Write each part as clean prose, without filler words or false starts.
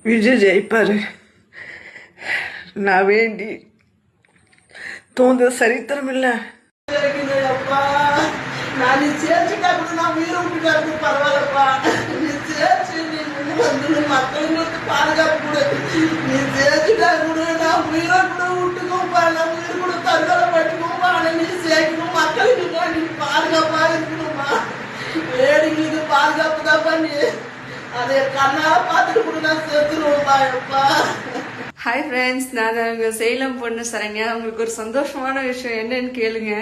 விஜய் ஜெயிப்பாரு. நான் வேண்டி தோந்த சரித்திரம் இல்லை. நான் நீ சேர்ச்சுட்டா கூட நான் உயிரை விட்டுக்காரு பரவாயில்லப்பா. நீ சேர்ச்சு நீ வந்து மக்களுங்களுக்கு பாதுகாப்பு கொடு. நீ சேர்ச்சுட்டா கூட நான் உயிரை கூட விட்டுக்கோப்பா. நான் உயிர் கூட தற்கொலை பண்ணிக்கோப்பா. ஆனால் நீ சேர்க்கணும் மக்களுக்கு நீ பாதுகாப்பா இருக்கணும்மா. வேடிக்கைக்கு பாதுகாப்பு தான் பண்ணி அதை கண்ணால பார்த்துட்டு கூட நான் சேர்த்துருவோம்ப்பா. எப்பா ஹாய் ஃப்ரெண்ட்ஸ், நான் உங்க சேலம் பொண்ணு சரண்யா. உங்களுக்கு ஒரு சந்தோஷமான விஷயம் என்னன்னு கேளுங்க.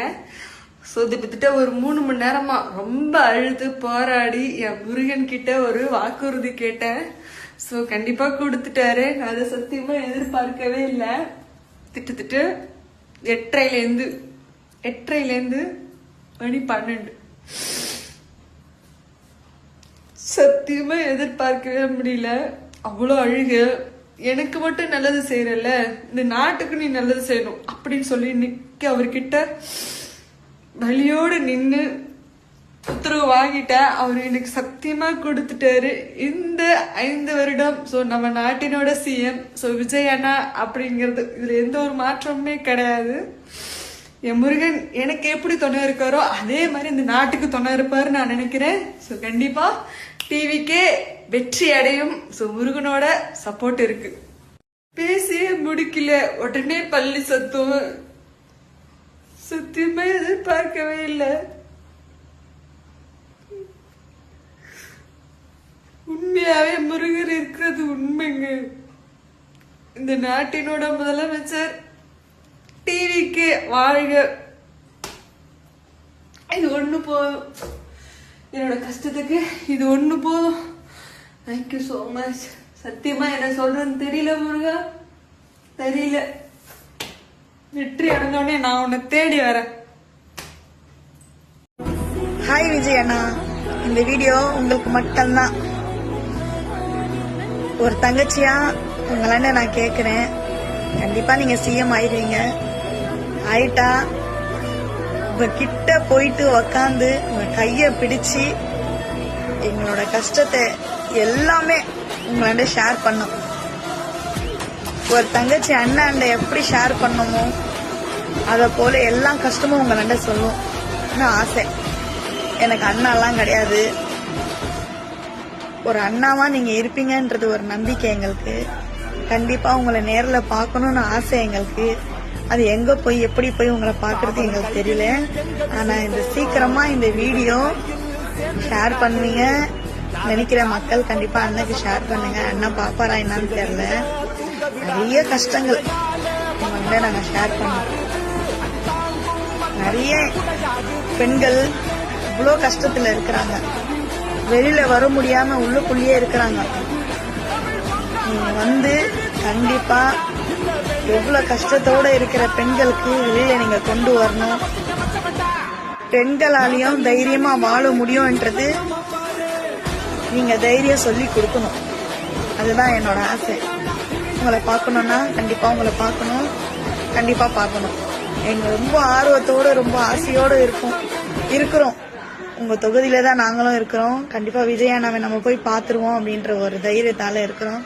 ஸோ கிட்டத்தட்ட ஒரு 3 மணி நேரமா ரொம்ப அழுது போராடி என் முருகன் கிட்ட ஒரு வாக்குறுதி கேட்டேன். ஸோ கண்டிப்பா கொடுத்துட்டாரு. அதை சத்தியமா எதிர்பார்க்கவே இல்லை. திட்டு 8:30லேருந்து மணி 12. சத்தியமா எதிர்பார்க்கவே முடியல. அவ்வளோ அழுக. எனக்கு மட்டும் நல்லது செய்யறல, இந்த நாட்டுக்கு நீ நல்லது செய்யணும் அப்படின்னு சொல்லி நிக்க அவர்கிட்ட வலியோடு நின்று உத்தரவு வாங்கிட்டேன். அவர் எனக்கு சத்தியமா கொடுத்துட்டாரு. இந்த 5 வருடம் ஸோ நம்ம நாட்டினோட சிஎம் ஸோ விஜய் அண்ணா அப்படிங்கிறது இதுல எந்த ஒரு மாற்றமுமே கிடையாது. என் முருகன் எனக்கு எப்படி துணை இருக்காரோ அதே மாதிரி இந்த நாட்டுக்கு துணை இருப்பாரு நான் நினைக்கிறேன். ஸோ கண்டிப்பா டிவிக்கே வெற்றி அடையும். ஸோ முருகனோட சப்போர்ட் இருக்கு. பேசியே முடிக்கல, உடனே பள்ளி சத்தம். சத்தியமா எதிர்பார்க்கவே இல்லை. உண்மையாவே முருகர் இருக்கிறது உண்மைங்க. இந்த நாட்டினோட முதலமைச்சர் டிவிக்கு வாழ்க. இது ஒண்ணு போதும். என்னோட கஷ்டத்துக்கு இது ஒண்ணு போதும். Thank you so much. சத்தியமா என்ன சொல்றேன்னு தெரியல முருகா, தெரியல. வெற்றி அடைஞ்சோடனே நான் உன்னை தேடி வரேன். ஹாய் விஜய் அண்ணா, இந்த வீடியோ உங்களுக்கு மட்டும்தான். ஒரு தங்கச்சியா உங்களாண்ட நான் கேக்குறேன், கண்டிப்பா நீங்க சிஎம் ஆயிடுவீங்க. ஆயிட்டா உங்க கிட்ட போயிட்டு உக்காந்து உங்க கைய பிடிச்சு எங்களோட கஷ்டத்தை எல்லாமே உங்களாண்ட ஷேர் பண்ணோம். ஒரு தங்கச்சி அண்ணாண்ட எப்படி ஷேர் பண்ணமோ அத போல எல்லா கஷ்டமும் உங்களாண்ட சொல்லுவோம் ஆசை. எனக்கு அண்ணாலாம் கிடையாது. ஒரு அண்ணாவா நீங்க இருப்பீங்கன்றது ஒரு நம்பிக்கை எங்களுக்கு. கண்டிப்பா உங்களை நேர்ல பார்க்கணும்னு ஆசை எங்களுக்கு. அது எங்க போய் எப்படி போய் உங்களை பாக்குறது எங்களுக்கு தெரியல. ஆனா இந்த சீக்கிரமா இந்த வீடியோ ஷேர் பண்ணுவீங்க நினைக்கிற மக்கள் கண்டிப்பா அண்ணனுக்கு ஷேர் பண்ணுங்க. அண்ணா பாப்பாரா என்னன்னு தெரியல. நிறைய கஷ்டங்கள் உங்கள்கிட்ட நாங்க ஷேர் பண்ணோம். நிறைய பெண்கள் இவ்வளோ கஷ்டத்துல இருக்கிறாங்க. வெளியில வர முடியாம உள்ளுக்குள்ளேயே இருக்கிறாங்க. நீங்க வந்து கண்டிப்பா எவ்வளவு கஷ்டத்தோட இருக்கிற பெண்களுக்கு வெளியில நீங்க கொண்டு வரணும். பெண்களாலையும் தைரியமா வாழ முடியும்ன்றது நீங்க தைரியம் சொல்லி கொடுக்கணும். அதுதான் என்னோட ஆசை. உங்களை பார்க்கணும்னா கண்டிப்பா உங்களை பார்க்கணும், கண்டிப்பா பார்க்கணும். எங்க ரொம்ப ஆர்வத்தோட ரொம்ப ஆசையோட இருக்கிறோம். உங்க தொகுதியில தான் நாங்களும் இருக்கிறோம். கண்டிப்பா விஜயானாவை நம்ம போய் பாத்துருவோம் அப்படின்ற ஒரு தைரியத்தால இருக்கிறோம்.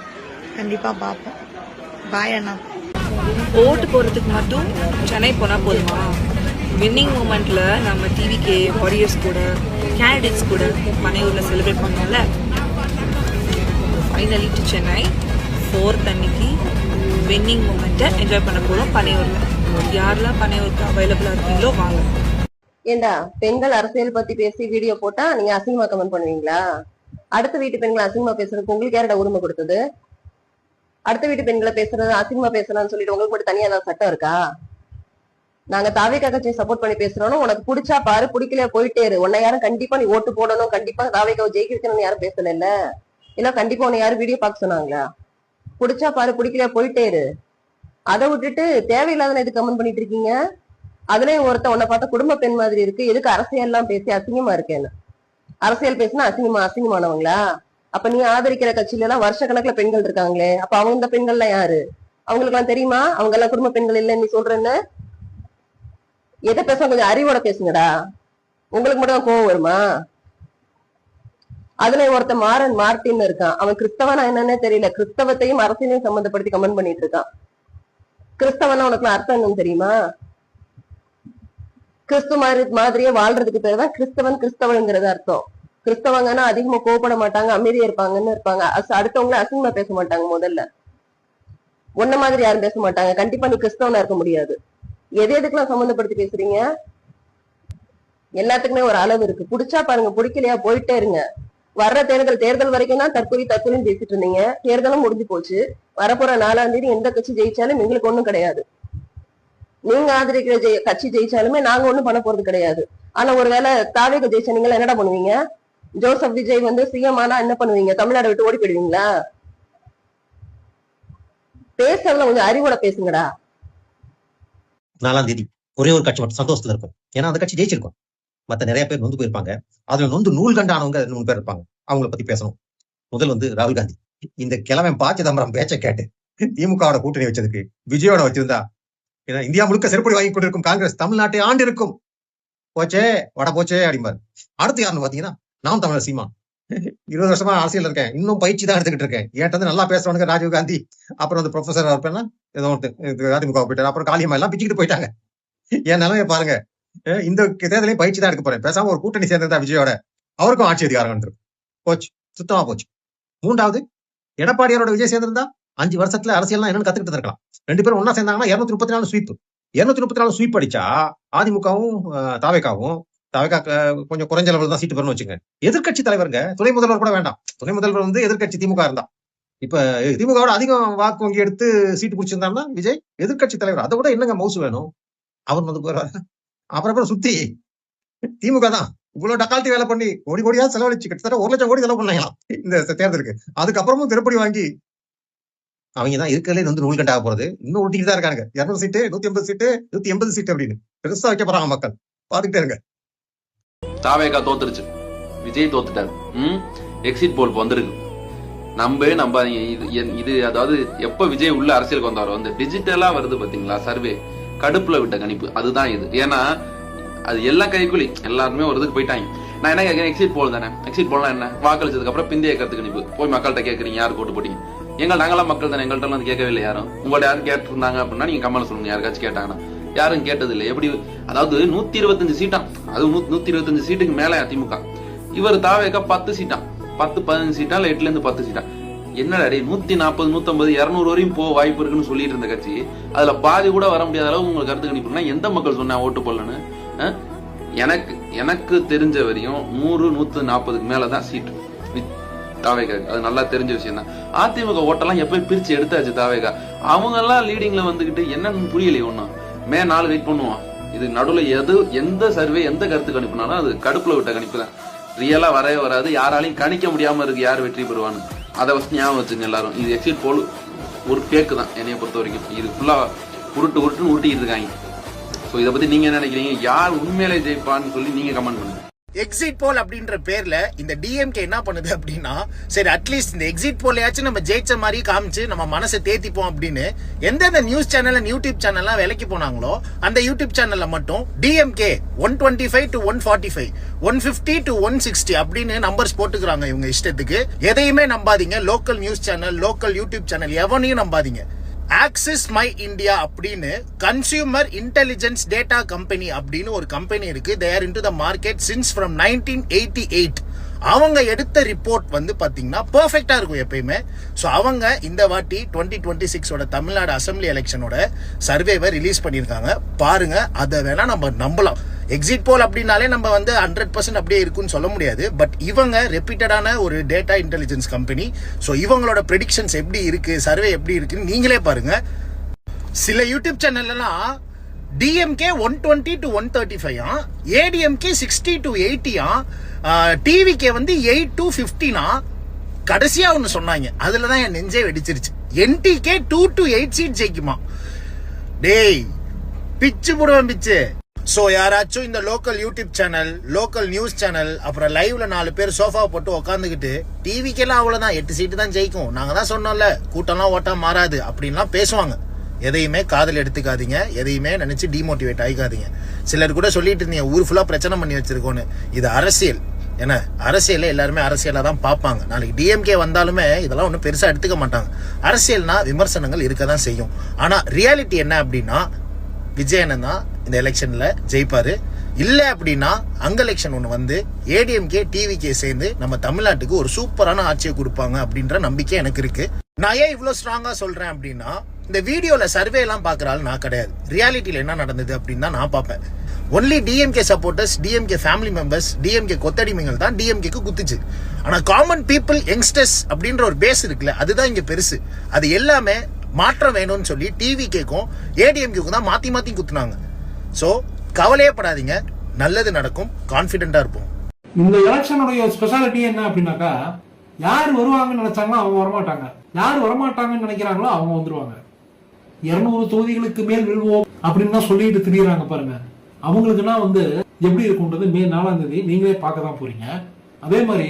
கண்டிப்பா பார்ப்போம். பாய் அண்ணா. ஓட்டு போறதுக்கு மட்டும் சென்னை போனா போதுமா? வின்னிங் மூமெண்ட்ல நம்ம டிவிக்கு வாரியர்ஸ் கூட கேண்டிடேட்ஸ் கூட பனையூர்ல செலிப்ரேட் பண்ணோம்ல. ஃபைனலி டு சென்னை 4th அன்னைக்கு வின்னிங் மூமெண்ட்டை என்ஜாய் பண்ண போறோம் பனையூர்ல. யாரெல்லாம் பனையூருக்கு அவைலபிளா இருக்கீங்களோ வாங்க. ஏண்டா, பெண்கள் அரசியல் பத்தி பேசி வீடியோ போட்டா நீங்க அசிங்கமா கமெண்ட் பண்ணுவீங்களா? அடுத்த வீட்டு பெண்களை அசிங்கமா பேசுறதுக்கு உங்களுக்கு யாரோட உரிமை கொடுத்தது? அடுத்த வீட்டு பெண்களை பேசுறது அசிங்கமா பேசலாம்னு சொல்லிட்டு உங்களுக்கு மட்டும் தனியா ஏதாவது சட்டம் இருக்கா? நாங்க தாவேகா கட்சியை சப்போர்ட் பண்ணி பேசுறோம். உனக்கு பிடிச்சா பாரு, பிடிக்கலையா போயிட்டே இரு. உன்னை யாரும் கண்டிப்பா நீ ஓட்டு போடணும், கண்டிப்பா தாவேகாவை ஜெயிக்க வைக்கணும்னு யாரும் பேசல. இல்ல கண்டிப்பா உன்னை யாரும் வீடியோ பார்க்க சொன்னாங்களா? பிடிச்சா பாரு, பிடிக்கலையா போயிட்டே இரு. அதை விட்டுட்டு தேவையில்லாத எது கமெண்ட் பண்ணிட்டு இருக்கீங்க? அதுலயும் ஒருத்த உன்னை பார்த்தா குடும்ப பெண் மாதிரி இருக்கு, எதுக்கு அரசியல் எல்லாம் பேசி அசிங்கமா இருக்கேன்னு. அரசியல் பேசினா அசிங்கமானவங்களா? அப்ப நீ ஆதரிக்கிற கட்சியில எல்லாம் வருஷ கணக்குல பெண்கள் இருக்காங்களே, அப்ப அவங்க இந்த பெண்கள்லாம் யாரு? அவங்களுக்கு எல்லாம் தெரியுமா அவங்க எல்லாம் குடும்ப பெண்கள் இல்லைன்னு நீ சொல்றேன்னு? எதை பேச கொஞ்சம் அறிவோட பேசுங்கடா. உங்களுக்கு மட்டும் தான் கோவம் வருமா? அதுல ஒருத்தன் மார்ட்டின் இருக்கான். அவன் கிறிஸ்தவனா என்னன்னே தெரியல. கிறிஸ்தவத்தையும் அரசியலையும் சம்பந்தப்படுத்தி கமெண்ட் பண்ணிட்டு இருக்கான். கிறிஸ்தவனா உனக்கு அர்த்தம் என்னன்னு தெரியுமா? மாதிரியே வாழ்றதுக்கு பேர் தான் கிறிஸ்தவன்ங்கிறது அர்த்தம். கிறிஸ்தவங்கன்னா அதிகமா கோவப்பட மாட்டாங்க, அமைதியா இருப்பாங்கன்னு இருப்பாங்க. அடுத்தவங்கள அசிங்கமா பேச மாட்டாங்க. முதல்ல உன்ன மாதிரி யாரும் பேச மாட்டாங்க. கண்டிப்பா நீ கிறிஸ்தவனா இருக்க முடியாது. எதுக்கெல்லாம் சம்பந்தப்படுத்தி பேசுறீங்க? எல்லாத்துக்குமே ஒரு அளவு இருக்கு. பிடிச்சா பாருங்க, பிடிக்கலையா போயிட்டே இருங்க. வர்ற தேர்தல் வரைக்கும் தான் தற்கொலைன்னு பேசிட்டு இருந்தீங்க. தேர்தலும் முடிஞ்சு போச்சு. வரப்போற 4ஆம் தேதி எந்த கட்சி ஜெயிச்சாலும் எங்களுக்கு ஒண்ணும் கிடையாது. நீங்க ஆதரிக்கிற கட்சி ஜெயிச்சாலுமே நாங்க ஒண்ணும் பண்ண போறது கிடையாது. ஆனா ஒருவேளை தாவேக ஜெயிச்சா நீங்க என்னடா பண்ணுவீங்க? ஜோசப் விஜய் சிஎம் ஆனா என்ன பண்ணுவீங்க? தமிழ்நாடு விட்டு ஓடி போயிடுவீங்களா? பேசுறதுல கொஞ்சம் அறிவோட பேசுங்கடா. 4ஆம் தேதி ஒரே ஒரு கட்சி மட்டும் சந்தோஷத்துல இருக்கும். ஏன்னா அந்த கட்சி ஜெயிச்சிருக்கும். மத்த நிறைய பேர் நொந்து போயிருப்பாங்க. அதுல நொந்து நூல் கண்டானவங்க 3 பேர் இருப்பாங்க. அவங்கள பத்தி பேசணும். முதல் ராகுல் காந்தி. இந்த கிழவன் ப. சிதம்பரம் பேச்சை கேட்டு திமுகவோட கூட்டணி வச்சதுக்கு விஜயோட வச்சிருந்தா இந்தியா முழுக்க செருப்படி வாங்கி கொண்டிருக்கும் காங்கிரஸ் தமிழ்நாட்டை ஆண்டு இருக்கும். போச்சே வட போச்சே அப்படிம்பாரு. அடுத்து யாருன்னு பாத்தீங்கன்னா நாம் தமிழர் சீமா. 20 வருஷமா அரசியல் இருக்கேன், இன்னும் பயிற்சி தான் எடுத்துக்கிட்டு இருக்கேன். ஏன்ட்டு நல்லா பேசுறவனுங்க ராஜீவ் காந்தி, அப்புறம் ப்ரொஃபசர் இருப்பேன்னா ஏதோ அதிமுக போயிட்டாரு, அப்புறம் காளியம்மா எல்லாம் பிச்சுக்கிட்டு போயிட்டாங்க. என் நிலைமையை பாருங்க. இந்த தேர்தலையும் பயிற்சி தான் எடுக்க போறேன். பேசாம ஒரு கூட்டணி சேர்ந்ததா விஜயோட, அவருக்கும் ஆட்சி அதிகாரம் வந்துருக்கு. போச்சு, சுத்தமா போச்சு. 3வது எடப்பாடியாரோட விஜய் சேர்ந்திருந்தா 5 வருஷத்துல அரசியல் என்னன்னு கத்துக்கிட்டு இருக்கலாம். 2 பேரும் ஒன்னா சேர்ந்தாங்கன்னா 234 ஸ்வீப். 234 ஸ்வீப் அடிச்சா அதிமுகவும் தாவேகாவும் கொஞ்சம் குறைஞ்ச அளவில் தான் சீட்டு பெறணும் வச்சுங்க. எதிர்கட்சி தலைவருங்க, துணை முதல்வர் கூட வேண்டாம். துணை முதல்வர் எதிர்கட்சி திமுக இருந்தா. இப்ப திமுகவோட அதிகம் வாக்கு வங்கி எடுத்து சீட்டு பிடிச்சிருந்தாருன்னா விஜய் எதிர்கட்சி தலைவர். அதை விட என்னங்க மவுசு வேணும்? அவர் போறாரு. அப்புறம் சுத்தி திமுக தான் இவ்வளவு டக்கால்ட்டி வேலை பண்ணி கோடியா செலவழிச்சு கிட்டத்தட்ட 1 லட்சம் கோடி செலவு பண்ணலாம் இந்த தேர்தலுக்கு. அதுக்கப்புறமும் திருப்படி வாங்கி அவங்கதான் இருக்கிறதுலே நூல் கண்டாக போறது. இன்னும் ஒட்டிக்கிட்டு தான் இருக்காங்க. 200 சீட்டு, 150 சீட்டு, 180 சீட்டு அப்படின்னு பெருசா வைக்க போறாங்க. மக்கள் பாத்துக்கிட்டே இருங்க. தாவேகா தோத்துருச்சு, விஜய் தோத்துட்டாரு. எக்ஸிட் போல் வந்திருக்கு. நம்பாதீங்க. இது அதாவது எப்ப விஜய் உள்ள அரசியலுக்கு வந்தாரோ டிஜிட்டலா வருது பாத்தீங்களா சர்வே, கடுப்புல விட்ட கணிப்பு அதுதான் இது. ஏன்னா அது எல்லா கைக்குலி எல்லாருமே ஒரு இதுக்கு போயிட்டாங்க. நான் என்ன கேட்கிறேன், எக்ஸிட் போல் தானே. எக்ஸிட் போல்னா என்ன? வாக்களிச்சதுக்கு அப்புறம் பிந்தைய கருத்து கணிப்பு. போய் மக்கள்கிட்ட கேட்கறீங்க யாரு ஓட்டு போட்டீங்க? நாங்களாம் மக்கள் தானே, எங்கள்கிட்ட வந்து கேட்கவே இல்லை யாரும். உங்கள்ட்ட யாரும் கேட்டிருந்தாங்க அப்படின்னா நீங்க கமெண்ட் சொல்லுங்க. யாருக்காச்சும் கேட்டாங்கன்னா, யாரும் கேட்டது இல்லை. எப்படி அதாவது 125 சீட்டாம், அது 125 சீட்டுக்கு மேல திமுக. இவர் தாவேக்கா 10 சீட்டாம், 10-15 சீட்டா இல்ல 8ல இருந்து 10 சீட்டா. என்னடா 140, 150, 200 வரையும் போக வாய்ப்பு இருக்குன்னு சொல்லிட்டு இருந்த கட்சி அதுல பாதி கூட வர முடியாத அளவு உங்களுக்கு கருத்து கணிப்புனா எந்த மக்கள் சொன்னா ஓட்டு போடலன்னு? எனக்கு தெரிஞ்ச வரையும் 100-140க்கு மேலதான் சீட்டு தாவேகா. அது நல்லா தெரிஞ்ச விஷயம் தான். அதிமுக ஓட்டெல்லாம் எப்பயும் பிரிச்சு எடுத்தாச்சு தாவேகா. அவங்க எல்லாம் லீடிங்ல வந்துகிட்டு என்னன்னு புரியலையே ஒண்ணும். மே 4 வெயிட் பண்ணுவான். இது நடுவுல எந்த சர்வே எந்த கருத்து கணிப்புனாலும் அது கடுப்புல விட்ட கணிப்பு தான். ரியலா வரவே வராது. யாராலையும் கணிக்க முடியாம இருக்கு யார் வெற்றி பெறுவான்னு. அதை ஞாபகம் வச்சுங்க எல்லாரும். இது எக்ஸிட் போல் ஒரு பேக்கு தான் என்னைய பொறுத்த வரைக்கும். இது ஃபுல்லா உருட்டுன்னு உருட்டிட்டு இருக்காங்க. ஸோ இதை பத்தி நீங்க என்ன நினைக்கிறீங்க? யார் உண்மையிலே ஜெயிப்பான்னு சொல்லி நீங்க கமெண்ட் பண்ணுங்க. எக்ஸிட் போல் அப்படின்ற பேர்ல இந்த டிஎம்கே என்ன பண்ணுது அப்படின்னா, சரி அட்லீஸ்ட் இந்த எக்ஸிட் போலையாச்சும் நம்ம ஜெயிச்ச மாதிரி காமிச்சு நம்ம மனசை தேத்திப்போம் அப்படின்னு எந்தெந்த நியூஸ் சேனல் யூடியூப் சேனல்லாம் விலைக்கு போனாங்களோ அந்த யூடியூப் சேனல்ல மட்டும் டிஎம்கே 125 to 145, 150 to 160 அப்படின்னு நம்பர்ஸ் போட்டுக்கிறாங்க இவங்க இஷ்டத்துக்கு. எதையுமே நம்பாதீங்க. Local news channel, local YouTube channel எவனையும் நம்பாதீங்க. ஆக்சிஸ் மை இந்தியா அப்படின்னு கன்சியூமர் இன்டெலிஜென்ஸ் டேட்டா கம்பெனி அப்படின்னு ஒரு கம்பெனி இருக்கு. they are into the market since from 1988. அவங்க எடுத்த ரிப்போர்ட் பாத்தீங்கன்னா பெர்ஃபெக்ட்டா இருக்கும் எப்பயுமே. சோ அவங்க இந்த வாட்டி 2026 தமிழ்நாடு அசெம்பிளி எலெக்ஷனோட சர்வேவை ரிலீஸ் பண்ணிருக்காங்க. பாருங்க, அதை வேணா நம்ம நம்பலாம். எக்ஸிட் போல் அப்படின்னாலே நம்ம 100% அப்படியே இருக்குன்னு சொல்ல முடியாது. பட் இவங்க ரெப்யூட்டடான ஒரு டேட்டா இன்டெலிஜென்ஸ் கம்பெனி. ஸோ இவங்களோட ப்ரெடிக்ஷன்ஸ் எப்படி இருக்கு, சர்வே எப்படி இருக்குன்னு நீங்களே பாருங்க. சில யூடியூப் சேனல்லாம் DMK 120 to 135, ADMK 60 to 80, TVK 8 to 15. கடைசியா ஒன்னு சொன்னாங்க, அதுலதான் என் நெஞ்சே வெடிச்சிருச்சு. என்டிகே 2 to 8 சீட் ஜெயிக்குமா? டேய் பிச்சு போடுவேன் பிச்சு. சோ யாராச்சும் இந்த local YouTube channel, local news channel, அப்புறம் லைவ்ல 4 பேர் சோஃபா போட்டு உட்காந்துக்கிட்டு டிவிக்கெல்லாம் அவ்வளவுதான் 8 சீட்டு தான் ஜெயிக்கும், நாங்க தான் சொன்னோம்ல கூட்டம்லாம் ஓட்டா மாறாது அப்படின்லாம் பேசுவாங்க. எதையுமே காதல் எடுத்துக்காதீங்க, எதையுமே நினைச்சு டிமோட்டிவேட் ஆகிக்காதீங்க. சிலர் கூட சொல்லிட்டு இருந்தீங்க ஊர் ஃபுல்லா பிரச்சனை பண்ணி வச்சிருக்கோன்னு. இது அரசியல். ஏன்னா அரசியலில் எல்லாருமே அரசியலாக தான் பார்ப்பாங்க. நாளைக்கு டிஎம்கே வந்தாலுமே இதெல்லாம் ஒன்றும் பெருசாக எடுத்துக்க மாட்டாங்க. அரசியல்னா விமர்சனங்கள் இருக்க தான் செய்யும். ஆனால் ரியாலிட்டி என்ன அப்படின்னா விஜயன் தான் இந்த எலெக்ஷனில் ஜெயிப்பார். இல்லை அப்படின்னா அங்க எலெக்ஷன் ஒன்று வந்து ஏடிஎம்கே டிவிகே சேர்ந்து நம்ம தமிழ்நாட்டுக்கு ஒரு சூப்பரான ஆட்சியை கொடுப்பாங்க அப்படின்ற நம்பிக்கை எனக்கு இருக்கு. நான் ஏன் இவ்வளோ ஸ்ட்ராங்காக சொல்கிறேன் அப்படின்னா இந்த வீடியோவில் சர்வே எல்லாம் பார்க்குற ஆள் நான் கிடையாது. ரியாலிட்டியில் என்ன நடந்தது அப்படின்னு தான் நான் பார்ப்பேன். Only DMK supporters, DMK family members, DMK கொத்தடிமைகள் தான் டிஎம்கேக்கு குத்துச்சு. ஆனால் காமன் பீப்புள், யங்ஸ்டர்ஸ் அப்படின்ற ஒரு பேஸ் இருக்குல்ல, அதுதான் இங்கே பெருசு. அது எல்லாமே மாற்றம் வேணும்னு சொல்லி டிவிகேக்கும் ஏடிஎம்கேக்கும் தான் மாற்றி மாற்றி குத்துனாங்க. ஸோ கவலையே படாதீங்க, நல்லது நடக்கும், கான்ஃபிடென்ட்டாக இருப்போம். இந்த எலெக்ஷனுடைய ஸ்பெஷாலிட்டி என்ன அப்படின்னாக்கா, யார் வருவாங்கன்னு நினைச்சாங்களோ அவங்க வரமாட்டாங்க, யார் வரமாட்டாங்கன்னு நினைக்கிறாங்களோ அவங்க வந்துருவாங்க. 200 தொகுதிகளுக்கு மேல் விழுவோம் அப்படின்னு தான் சொல்லிட்டு திரியுறாங்க பாருங்க. அவங்களுக்குன்னா எப்படி இருக்கும்ன்றது மே 4ஆம் தேதி நீங்களே பார்க்க தான் போறீங்க. அதே மாதிரி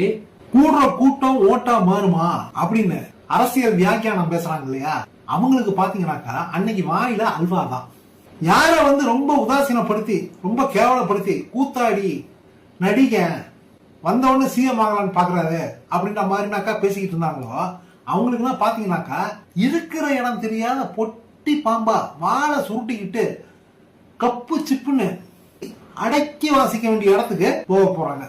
கூடுற கூட்டம் ஓட்டா மாறுமா அப்படின்னு அரசியல் வியாக்கியானம் பேசுறாங்க இல்லையா, அவங்களுக்கு பாத்தீங்கன்னாக்கா அன்னைக்கு வாயில அல்வா தான். யார ரொம்ப உதாசீனப்படுத்தி ரொம்ப கேவலப்படுத்தி கூத்தாடி நடிக வந்தவொடனே சிஎம் ஆகலான்னு பாக்குறாரு அப்படின்ற மாதிரினாக்கா பேசிக்கிட்டு இருந்தாங்களோ, அவங்களுக்கு எல்லாம் பாத்தீங்கன்னாக்கா இருக்கிற இடம் தெரியாத பொட்டி பாம்பா வாழை சுருட்டிக்கிட்டு கப்பு சிப்புன்னு அடக்கி வாசிக்க வேண்டிய இடத்துக்கு போக போறாங்க.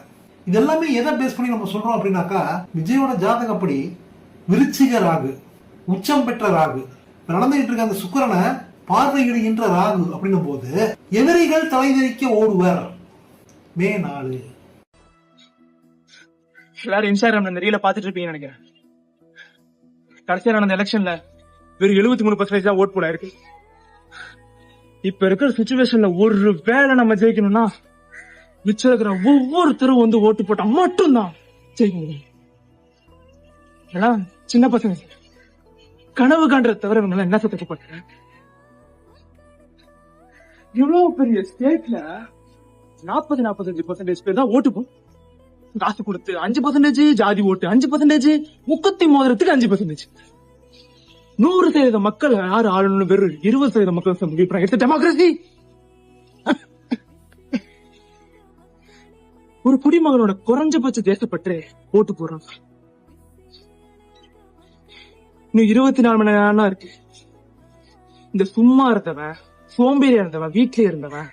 இதெல்லாமே எதை பேஸ் பண்ணி நம்ம சொல்றோம் அப்படின்னாக்கா, விஜயோட ஜாதகப்படி விருச்சிக ராகு, உச்சம் பெற்ற ராகு, நடந்துகிட்டு இருக்க அந்த சுக்கிரனை பார்வையிடுகின்ற ராகு அப்படின்னும் போது எதிரிகள் தலைதெறிக்க ஓடுவர். மே 4. எல்லாரும் இன்ஸ்டாகிராம்ல இந்த ரீல பாத்துட்டு இருப்பீங்கன்னு நினைக்கிறேன். கடைசியா நடந்த எலெக்ஷன்ல வெறும் 73% தான் ஓட் போல இருக்கு. இப்ப இருக்கிற சிச்சுவேஷன்ல ஒரு வேளை நம்ம ஜெயிக்கணும்னா மிச்சம் இருக்கிற ஒவ்வொருத்தரும் ஓட்டு போட்டா மட்டும்தான் ஜெயிக்க முடியும். ஏன்னா சின்ன பசங்க கனவு காண்ற தவிர இவங்க என்ன சத்தப்பட்ட இவ்வளவு பெரிய ஸ்டேட்ல 40-45% பேர் தான் ஓட்டு போடும். காசு கொடுத்து 5% ஜாதி ஓட்டு 5%, முக்கத்தி மோதிரத்துக்கு 5%. 100% மக்கள் யாரு ஆளணும்னு வெறும் 20% மக்கள் முடிவு. It's democracy. ஒரு குடிமகனோட குறைஞ்சபட்ச தேசப்பற்று ஓட்டு போடுறாங்க. இன்னும் 24 மணி நேரம் தான் இருக்கு. இந்த சும்மா இருந்தவன், சோம்பேறியா இருந்தவன், வீட்லயே இருந்தவன்,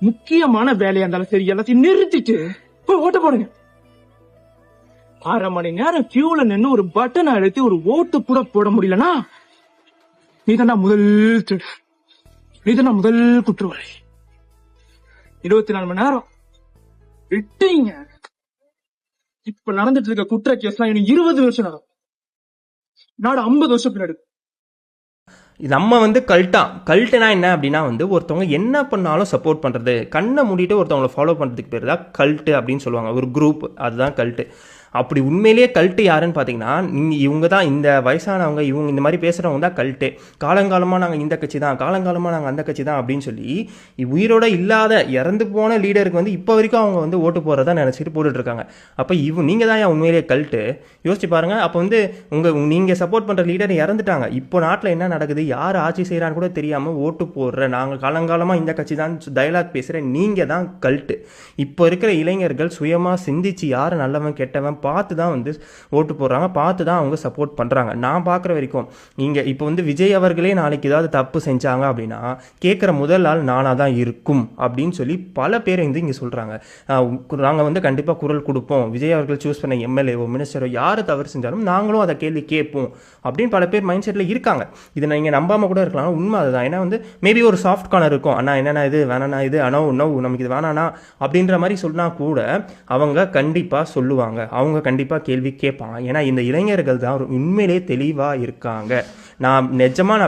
முக்கியமான வேலையா இருந்தாலும் சரி எல்லாத்தையும் நிறுத்திட்டு போய் ஓட்டு போடுங்க. 1/2 மணி நேரம் கியூல நின்று ஒரு பட்டன் அழுத்தி ஒரு ஓட்டு கூட போட முடியலன்னா நீதான் முதல் குற்றவாளி. 24 மணி நேரம் விட்டீங்க. இப்ப நடந்துட்டு இருக்க குற்ற கேஸ் எல்லாம் இன்னும் 20 வருஷம் நடக்கும். நாடு 50 வருஷம் பின்னாடி. நம்ம கல்ட்டுனா என்ன அப்படின்னா ஒருத்தவங்க என்ன பண்ணாலும் சப்போர்ட் பண்ணுறது, கண்ணை மூடிட்டு ஒருத்தவங்களை ஃபாலோ பண்ணுறதுக்கு பேர் தான் கல்ட்டு அப்படின்னு சொல்லுவாங்க. ஒரு குரூப், அதுதான் கல்ட்டு. அப்படி உண்மையிலேயே கல்ட்டு யாருன்னு பார்த்தீங்கன்னா, இவங்க தான், இந்த வயசானவங்க, இவங்க இந்த மாதிரி பேசுகிறவங்க தான் கல்ட்டு. காலங்காலமாக நாங்கள் இந்த கட்சி தான், காலங்காலமாக நாங்கள் அந்த கட்சி தான் அப்படின்னு சொல்லி உயிரோட இல்லாத இறந்து போன லீடருக்கு இப்போ வரைக்கும் அவங்க ஓட்டு போகிறதா நினச்சிட்டு போட்டுட்ருக்காங்க. அப்போ நீங்கள் தான் உண்மையிலேயே கல்ட்டு. யோசிச்சு பாருங்கள். அப்போ நீங்கள் சப்போர்ட் பண்ணுற லீடர் இறந்துட்டாங்க. இப்போ நாட்டில் என்ன நடக்குது, யார் ஆட்சி செய்கிறான்னு கூட தெரியாமல் ஓட்டு போடுற, நாங்கள் காலங்காலமாக இந்த கட்சி தான் டயலாக் பேசுகிற நீங்கள் தான் கல்ட்டு. இப்போ இருக்கிற இளைஞர்கள் சுயமாக சிந்திச்சு யார் நல்லவன் கெட்டவன் பார்த்து தான் ஓட்டு போடுறாங்க, பார்த்து தான் அவங்க சப்போர்ட் பண்ணுறாங்க. நான் பார்க்குற வரைக்கும் இங்கே இப்போ விஜய் அவர்களே நாளைக்கு ஏதாவது தப்பு செஞ்சாங்க அப்படின்னா கேட்குற முதல் ஆள் நானாக தான் இருக்கும் அப்படின்னு சொல்லி பல பேர் இங்கே சொல்கிறாங்க. நாங்கள் கண்டிப்பாக குரல் கொடுப்போம், விஜய் அவர்கள் சூஸ் பண்ண எம்எல்ஏவோ மினிஸ்டரோ யார் தவறு செஞ்சாலும் நாங்களும் அதை கேள்வி கேட்போம் அப்படின்னு பல பேர் மைண்ட் செட்டில் இருக்காங்க. இதை நீங்கள் நம்பாமல் கூட இருக்கலாம், உண்மை அதுதான். ஏன்னா மேபி ஒரு சாஃப்ட் கார்னர் இருக்கும், அண்ணா என்னென்னா இது வேணாண்ணா, இது அனோ நமக்கு இது வேணாண்ணா அப்படின்ற மாதிரி சொன்னால் கூட அவங்க கண்டிப்பாக சொல்லுவாங்க, அவங்க கண்டிப்பாக கேள்வி கேட்பாங்க. ஏன்னா இந்த இளைஞர்கள் தான் உண்மையிலே தெளிவாக இருக்காங்க. நான்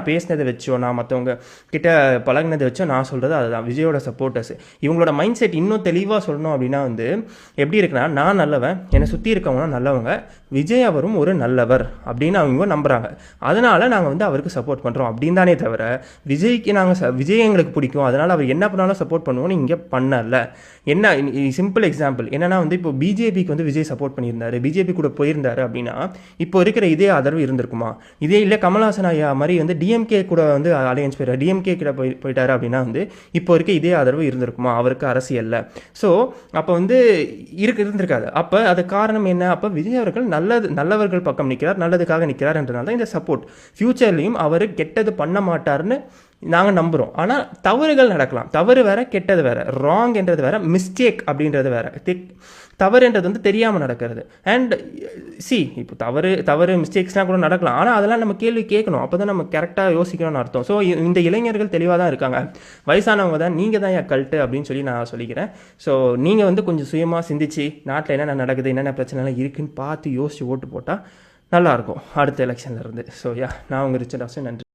பேசினதை வச்சோ, நான் மற்றவங்க கிட்ட பழகினதை வச்சோ நான் சொல்கிறது அதுதான். விஜயோட சப்போர்ட்டர்ஸ் இவங்களோட மைண்ட் செட் இன்னும் தெளிவாக சொல்லணும் அப்படின்னா எப்படி இருக்குன்னா, நான் நல்லவன், என்னை சுற்றி இருக்கவங்க நல்லவங்க, விஜய் அவரும் ஒரு நல்லவர் அப்படின்னு அவங்க நம்புகிறாங்க. அதனால் நாங்கள் அவருக்கு சப்போர்ட் பண்ணுறோம் அப்படின்னு தானே தவிர விஜய்க்கு விஜய் எங்களுக்கு பிடிக்கும் அதனால் அவர் என்ன பண்ணாலும் சப்போர்ட் பண்ணுவோன்னு இங்கே பண்ணல. என்ன சிம்பிள் எக்ஸாம்பிள் என்னன்னா இப்போ பிஜேபிக்கு விஜய் சப்போர்ட் பண்ணி பண்ணியிருந்தாரு, பிஜேபி கூட போயிருந்தாரு அப்படின்னா இப்போ இருக்கிற இதே ஆதரவு இருந்திருக்குமா? இதே இல்லை கமல்ஹாசன் ஐயா மாதிரி வந்து டிஎம்கே கூட வந்து அலையன்ஸ் போயிட்டார், டிஎம்கே கிட்ட போயிட்டாரு அப்படின்னா வந்து இப்போ இருக்க இதே ஆதரவு இருந்திருக்குமா அவருக்கு அரசியலில்? ஸோ அப்போ வந்து இருந்திருக்காது. அப்போ அது காரணம் என்ன? அப்போ விஜய் அவர்கள் நல்லவர்கள் பக்கம் நிற்கிறார், நல்லதுக்காக நிற்கிறார்ன்றனால தான் இந்த சப்போர்ட். ஃப்யூச்சர்லேயும் அவர் கெட்டது பண்ண மாட்டார்னு நாங்கள் நம்புகிறோம். ஆனால் தவறுகள் நடக்கலாம். தவறு வேற, கெட்டது வேற. ராங் என்றது வேற, மிஸ்டேக் அப்படின்றது வேற. தவறுன்றது வந்து தெரியாமல் நடக்கிறது. அண்ட் இப்போ தவறு மிஸ்டேக்ஸ்லாம் கூட நடக்கலாம். ஆனால் அதெல்லாம் நம்ம கேள்வி கேட்கணும். அப்போ தான் நம்ம கரெக்டாக யோசிக்கணும்னு அர்த்தம். ஸோ இந்த இளைஞர்கள் தெளிவாக தான் இருக்காங்க. வயசானவங்க தான், நீங்கள் தான் கல்ட்டு அப்படின்னு சொல்லி நான் சொல்லிக்கிறேன். ஸோ நீங்கள் வந்து கொஞ்சம் சுயமாக சிந்திச்சு நாட்டில் என்னென்ன நடக்குது, என்னென்ன பிரச்சனைலாம் இருக்குன்னு பார்த்து யோசிச்சு ஓட்டு போட்டால் நல்லாயிருக்கும் அடுத்த எலெக்ஷன்லேருந்து. ஸோ நான் உங்கள் ரிச்சர்ட் ஹாசன். நன்றி.